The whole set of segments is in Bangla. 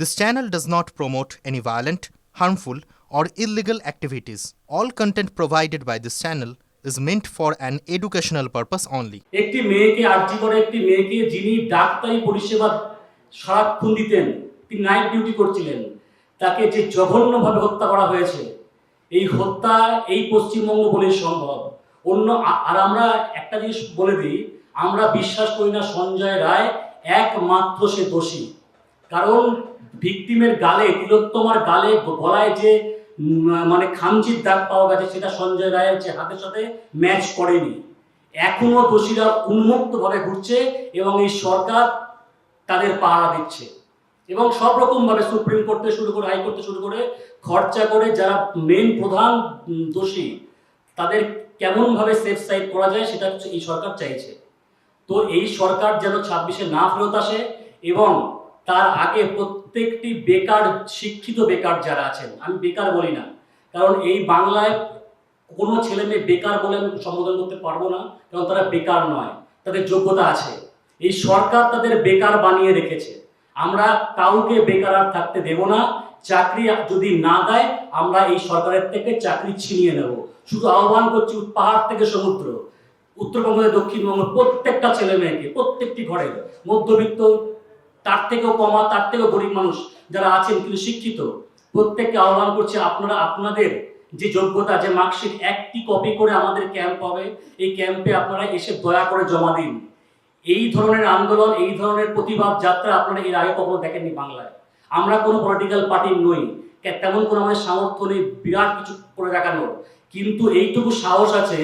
This channel does not promote any violent, harmful, or illegal activities. All content provided by this channel is meant for an educational purpose only. একটি মেয়েকে আর্জি করে একটি মেয়েকে যিনি ডাক্তারি পরিষেবা সারাক্ষণ দিতেন, তিনি নাইট ডিউটি করছিলেন, তাকে যে জঘন্যভাবে হত্যা করা হয়েছে, এই হত্যা এই পশ্চিমবঙ্গ বলেই সম্ভব। আর আমরা একটা জিনিস বলে দিই, আমরা বিশ্বাস করি না সঞ্জয় রায় একমাত্র সে দোষী। কারণ ভিকটিমের গালে, তিলোত্তমার গালে গলায় যে মানে খামচির দাগ পাওয়া গেছে, সেটা সঞ্জয় রায়ের যে হাতের সাথে ম্যাচ করেনি। এখনো দোষীরা উন্মুক্তভাবে ঘুরছে এবং এই সরকার তাদের পাহারা দিচ্ছে এবং সব রকম ভাবে সুপ্রিম কোর্ট থেকে শুরু করে হাইকোর্ট থেকে শুরু করে খরচা করে যারা মেন প্রধান দোষী তাদের কেমন ভাবে সেফ সাইড করা যায় সেটা হচ্ছে এই সরকার চাইছে। তো এই সরকার যেন 26-এ না ফেরত আসে এবং তার আগে প্রত্যেকটি বেকার, শিক্ষিত বেকার যারা আছেন, আমি বেকার বলি না, কারণ এই বাংলায় কোনো ছেলে মেয়ে বেকার বলে আমি সম্বোধন করতে পারবো না, কারণ তারা বেকার নয়, তাদের যোগ্যতা আছে। এই সরকার তাদের বেকার বানিয়ে রেখেছে। আমরা কাউকে বেকার আর থাকতে দেব না। চাকরি যদি না দেয়, আমরা এই সরকারের থেকে চাকরি ছিনিয়ে নেব। শুধু আহ্বান করছি, পাহাড় থেকে সমুদ্র, উত্তরবঙ্গ থেকে দক্ষিণবঙ্গ, প্রত্যেকটা ছেলে মেয়েকে, প্রত্যেকটি ঘরে, মধ্যবিত্ত, তার থেকেও কমা, তার থেকেও গরিব মানুষ যারা আছেন কিন্তু শিক্ষিত, প্রত্যেককে আহ্বান করছি, আপনারা আপনাদের যে যোগ্যতা, যে মার্কশিট একটি কপি করে আমাদের ক্যাম্প হবে, এই ক্যাম্পে আপনারা এসে দয়া করে জমা দিন। এই ধরনের আন্দোলন, এই ধরনের প্রতিবাদ যাত্রা আপনারা এর আগে কখনো দেখেননি বাংলায়। আমরা কোনো পলিটিক্যাল পার্টি নই, তেমন কোনো আমাদের সামর্থ্য নেই বিরাট কিছু করে দেখানোর, কিন্তু এইটুকু সাহস আছে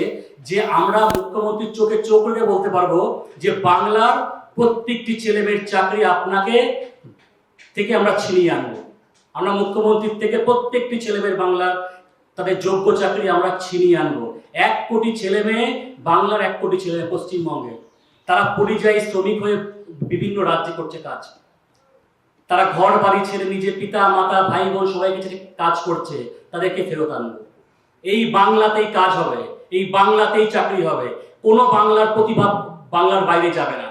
যে আমরা মুখ্যমন্ত্রীর চোখে চোখ রেখে বলতে পারবো যে বাংলার প্রত্যেকটি ছেলে মেয়ের চাকরি আপনাকে থেকে আমরা ছিনিয়ে আনবো। আমরা মুখ্যমন্ত্রীর থেকে প্রত্যেকটি ছেলে মেয়ের বাংলার তাদের যোগ্য চাকরি আমরা ছিনিয়ে আনবো। 1 কোটি ছেলে মেয়ে, বাংলার 1 কোটি ছেলে মেয়ে পশ্চিমবঙ্গে, তারা পরিযায়ী শ্রমিক হয়ে বিভিন্ন রাজ্যে করছে কাজ। তারা ঘর বাড়ি ছেড়ে নিজের পিতা মাতা ভাই বোন সবাইকে ছেড়ে কাজ করছে, তাদেরকে ফেরত আনবো। এই বাংলাতেই কাজ হবে, এই বাংলাতেই চাকরি হবে। কোনো বাংলার প্রতিভা বাংলার বাইরে যাবে না।